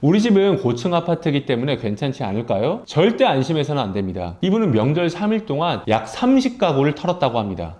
우리 집은 고층 아파트이기 때문에 괜찮지 않을까요? 절대 안심해서는 안 됩니다. 이분은 명절 3일 동안 약 30가구를 털었다고 합니다.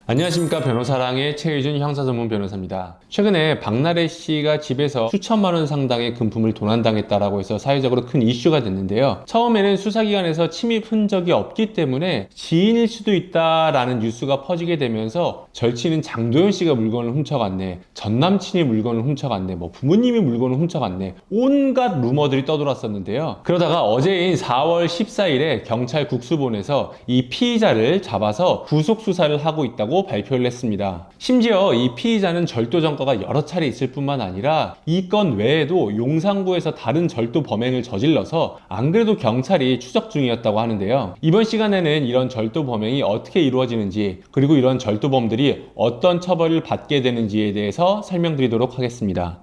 안녕하십니까. 변호사랑의 최유준 형사전문 변호사입니다. 최근에 박나래 씨가 집에서 수천만 원 상당의 금품을 도난당했다라고 해서 사회적으로 큰 이슈가 됐는데요. 처음에는 수사기관에서 침입 흔적이 없기 때문에 지인일 수도 있다라는 뉴스가 퍼지게 되면서 절친은 장도연 씨가 물건을 훔쳐갔네, 전남친이 물건을 훔쳐갔네, 부모님이 물건을 훔쳐갔네, 온갖 루머들이 떠돌았었는데요. 그러다가 어제인 4월 14일에 경찰 국수본에서 이 피의자를 잡아서 구속 수사를 하고 있다고 발표를 했습니다. 심지어 이 피의자는 절도 전과가 여러 차례 있을 뿐만 아니라 이 건 외에도 용산구에서 다른 절도 범행을 저질러서 안 그래도 경찰이 추적 중이었다고 하는데요. 이번 시간에는 이런 절도 범행이 어떻게 이루어지는지, 그리고 이런 절도범들이 어떤 처벌을 받게 되는지에 대해서 설명드리도록 하겠습니다.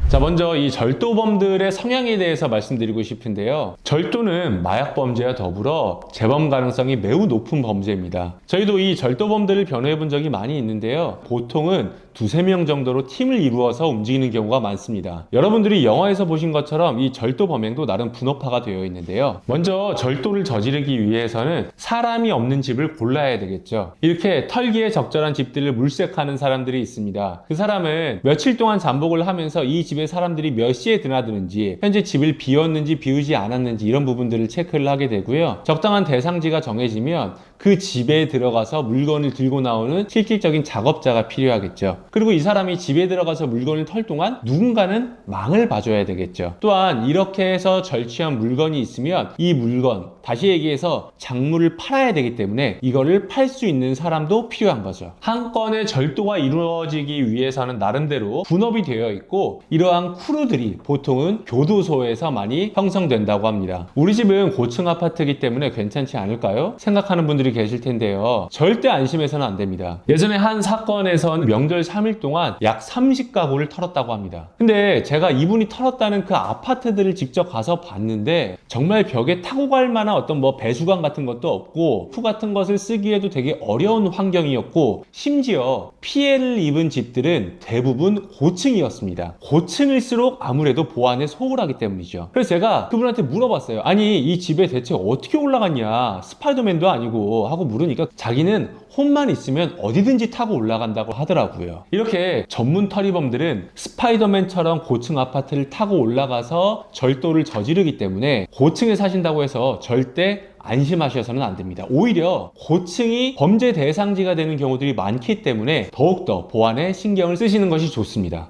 자, 먼저 이 절도범들의 성향에 대해서 말씀드리고 싶은데요. 절도는 마약 범죄와 더불어 재범 가능성이 매우 높은 범죄입니다. 저희도 이 절도범들을 변호해 본 적이 많이 있는데요. 보통은 두세 명 정도로 팀을 이루어서 움직이는 경우가 많습니다. 여러분들이 영화에서 보신 것처럼 이 절도 범행도 나름 분업화가 되어 있는데요. 먼저 절도를 저지르기 위해서는 사람이 없는 집을 골라야 되겠죠. 이렇게 털기에 적절한 집들을 물색하는 사람들이 있습니다. 그 사람은 며칠 동안 잠복을 하면서 이 집에 사람들이 몇 시에 드나드는지, 현재 집을 비웠는지 비우지 않았는지 이런 부분들을 체크를 하게 되고요. 적당한 대상지가 정해지면 그 집에 들어가서 물건을 들고 나오는 실질적인 작업자가 필요하겠죠. 그리고 이 사람이 집에 들어가서 물건을 털 동안 누군가는 망을 봐줘야 되겠죠. 또한 이렇게 해서 절취한 물건이 있으면 이 물건, 다시 얘기해서 작물을 팔아야 되기 때문에 이거를 팔 수 있는 사람도 필요한 거죠. 한 건의 절도가 이루어지기 위해서는 나름대로 분업이 되어 있고, 이러한 크루들이 보통은 교도소에서 많이 형성된다고 합니다. 우리 집은 고층 아파트이기 때문에 괜찮지 않을까요? 생각하는 분들이 계실 텐데요. 절대 안심해서는 안 됩니다. 예전에 한 사건에선 명절 3일 동안 약 30가구를 털었다고 합니다. 근데 제가 이분이 털었다는 그 아파트들을 직접 가서 봤는데 정말 벽에 타고 갈 만한 어떤 배수관 같은 것도 없고, 프 같은 것을 쓰기에도 되게 어려운 환경이었고, 심지어 피해를 입은 집들은 대부분 고층이었습니다. 고층일수록 아무래도 보안에 소홀하기 때문이죠. 그래서 제가 그분한테 물어봤어요. 아니, 이 집에 대체 어떻게 올라갔냐, 스파이더맨도 아니고 하고 물으니까 자기는 홈만 있으면 어디든지 타고 올라간다고 하더라고요. 이렇게 전문 털이범들은 스파이더맨처럼 고층 아파트를 타고 올라가서 절도를 저지르기 때문에 고층에 사신다고 해서 절대 안심하셔서는 안 됩니다. 오히려 고층이 범죄 대상지가 되는 경우들이 많기 때문에 더욱더 보안에 신경을 쓰시는 것이 좋습니다.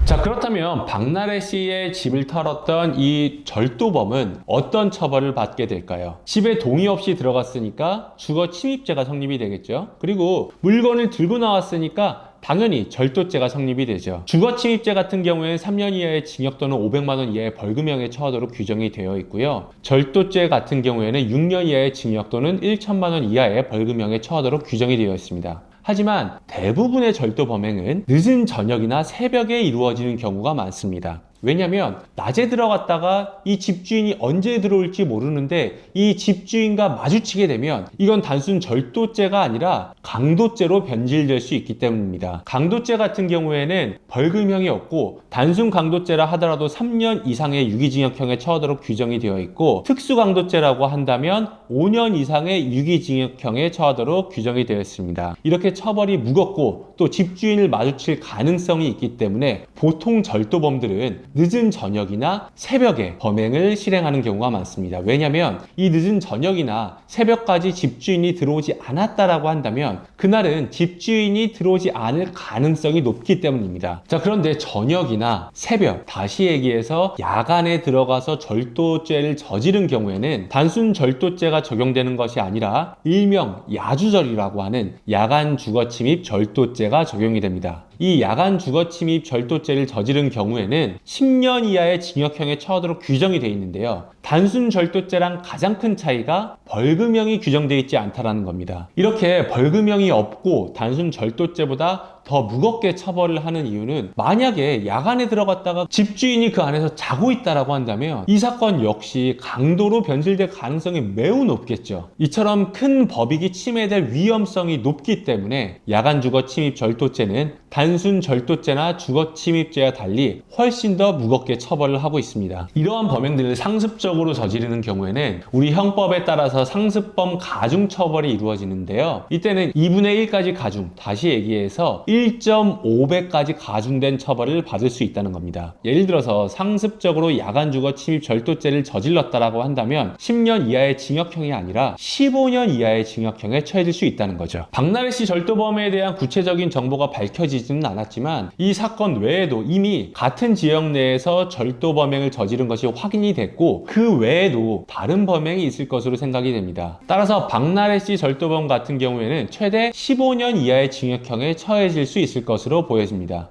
자, 그렇다면 박나래 씨의 집을 털었던 이 절도범은 어떤 처벌을 받게 될까요? 집에 동의 없이 들어갔으니까 주거 침입죄가 성립이 되겠죠. 그리고 물건을 들고 나왔으니까 당연히 절도죄가 성립이 되죠. 주거침입죄 같은 경우에는 3년 이하의 징역 또는 500만 원 이하의 벌금형에 처하도록 규정이 되어 있고요. 절도죄 같은 경우에는 6년 이하의 징역 또는 1천만 원 이하의 벌금형에 처하도록 규정이 되어 있습니다. 하지만 대부분의 절도 범행은 늦은 저녁이나 새벽에 이루어지는 경우가 많습니다. 왜냐면 낮에 들어갔다가 이 집주인이 언제 들어올지 모르는데 이 집주인과 마주치게 되면 이건 단순 절도죄가 아니라 강도죄로 변질될 수 있기 때문입니다. 강도죄 같은 경우에는 벌금형이 없고, 단순 강도죄라 하더라도 3년 이상의 유기징역형에 처하도록 규정이 되어 있고, 특수강도죄라고 한다면 5년 이상의 유기징역형에 처하도록 규정이 되어 있습니다. 이렇게 처벌이 무겁고 또 집주인을 마주칠 가능성이 있기 때문에 보통 절도범들은 늦은 저녁이나 새벽에 범행을 실행하는 경우가 많습니다. 왜냐하면 이 늦은 저녁이나 새벽까지 집주인이 들어오지 않았다라고 한다면 그날은 집주인이 들어오지 않을 가능성이 높기 때문입니다. 자, 그런데 저녁이나 새벽, 다시 얘기해서 야간에 들어가서 절도죄를 저지른 경우에는 단순 절도죄가 적용되는 것이 아니라 일명 야주절이라고 하는 야간 주거침입 절도죄가 적용이 됩니다. 이 야간 주거침입 절도죄를 저지른 경우에는 10년 이하의 징역형에 처하도록 규정이 되어 있는데요. 단순 절도죄랑 가장 큰 차이가 벌금형이 규정되어 있지 않다는 겁니다. 이렇게 벌금형이 없고 단순 절도죄보다 더 무겁게 처벌을 하는 이유는 만약에 야간에 들어갔다가 집주인이 그 안에서 자고 있다라고 한다면 이 사건 역시 강도로 변질될 가능성이 매우 높겠죠. 이처럼 큰 법익이 침해될 위험성이 높기 때문에 야간 주거 침입 절도죄는 단순 절도죄나 주거 침입죄와 달리 훨씬 더 무겁게 처벌을 하고 있습니다. 이러한 범행들을 상습적으로 저지르는 경우에는 우리 형법에 따라서 상습범 가중 처벌이 이루어지는데요. 이때는 2분의 1까지 가중, 다시 얘기해서 1.5배까지 가중된 처벌을 받을 수 있다는 겁니다. 예를 들어서 상습적으로 야간 주거 침입 절도죄를 저질렀다라고 한다면 10년 이하의 징역형이 아니라 15년 이하의 징역형에 처해질 수 있다는 거죠. 박나래 씨 절도범에 대한 구체적인 정보가 밝혀지지는 않았지만 이 사건 외에도 이미 같은 지역 내에서 절도 범행을 저지른 것이 확인이 됐고 그 외에도 다른 범행이 있을 것으로 생각이 됩니다. 따라서 박나래 씨 절도범 같은 경우에는 최대 15년 이하의 징역형에 처해질 수 있을 것으로 보여집니다.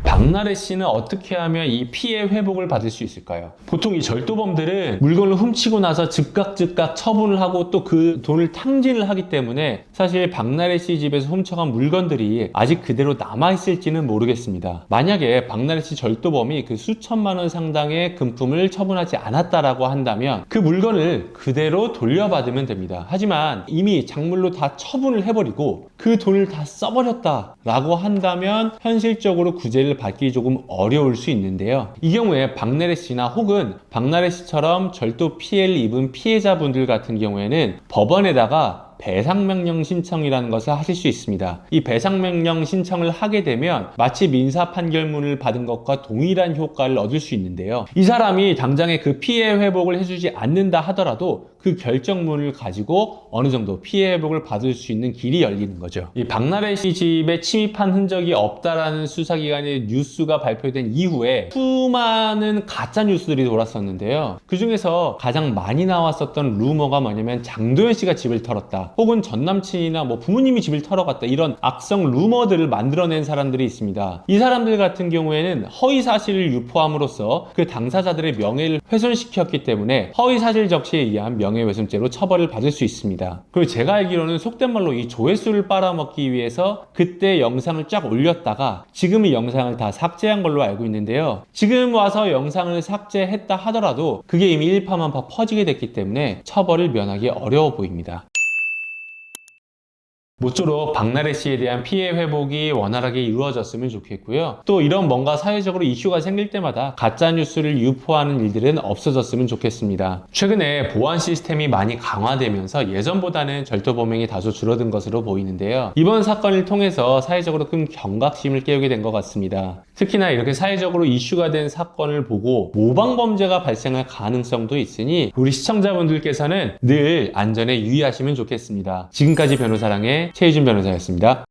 박나래 씨는 어떻게 하면 이 피해 회복을 받을 수 있을까요? 보통 이 절도범들은 물건을 훔치고 나서 즉각 처분을 하고 또 그 돈을 탕진을 하기 때문에 사실 박나래 씨 집에서 훔쳐간 물건들이 아직 그대로 남아있을지는 모르겠습니다. 만약에 박나래 씨 절도범이 그 수천만 원 상당의 금품을 처분하지 않았다라고 한다면 그 물건을 그대로 돌려받으면 됩니다. 하지만 이미 작물로 다 처분을 해버리고 그 돈을 다 써버렸다라고 한다면 현실적으로 구제를 받기 조금 어려울 수 있는데요. 이 경우에 박나래 씨나 혹은 박나래 씨처럼 절도 피해를 입은 피해자분들 같은 경우에는 법원에다가 배상명령 신청이라는 것을 하실 수 있습니다. 이 배상명령 신청을 하게 되면 마치 민사 판결문을 받은 것과 동일한 효과를 얻을 수 있는데요. 이 사람이 당장에 그 피해 회복을 해주지 않는다 하더라도 그 결정문을 가지고 어느 정도 피해 회복을 받을 수 있는 길이 열리는 거죠. 이 박나래 씨 집에 침입한 흔적이 없다라는 수사기관의 뉴스가 발표된 이후에 수많은 가짜 뉴스들이 돌았었는데요. 그 중에서 가장 많이 나왔었던 루머가 뭐냐면 장도연 씨가 집을 털었다, 혹은 전 남친이나 뭐 부모님이 집을 털어갔다, 이런 악성 루머들을 만들어낸 사람들이 있습니다. 이 사람들 같은 경우에는 허위 사실을 유포함으로써 그 당사자들의 명예를 훼손시켰기 때문에 허위 사실 적시에 의한 명예훼손죄로 처벌을 받을 수 있습니다. 그리고 제가 알기로는 속된 말로 이 조회수를 빨아먹기 위해서 그때 영상을 쫙 올렸다가 지금 이 영상을 다 삭제한 걸로 알고 있는데요. 지금 와서 영상을 삭제했다 하더라도 그게 이미 일파만파 퍼지게 됐기 때문에 처벌을 면하기 어려워 보입니다. 모쪼록 박나래 씨에 대한 피해 회복이 원활하게 이루어졌으면 좋겠고요. 또 이런 뭔가 사회적으로 이슈가 생길 때마다 가짜뉴스를 유포하는 일들은 없어졌으면 좋겠습니다. 최근에 보안 시스템이 많이 강화되면서 예전보다는 절도 범행이 다소 줄어든 것으로 보이는데요. 이번 사건을 통해서 사회적으로 큰 경각심을 깨우게 된 것 같습니다. 특히나 이렇게 사회적으로 이슈가 된 사건을 보고 모방범죄가 발생할 가능성도 있으니 우리 시청자분들께서는 늘 안전에 유의하시면 좋겠습니다. 지금까지 변호사랑의 최희준 변호사였습니다.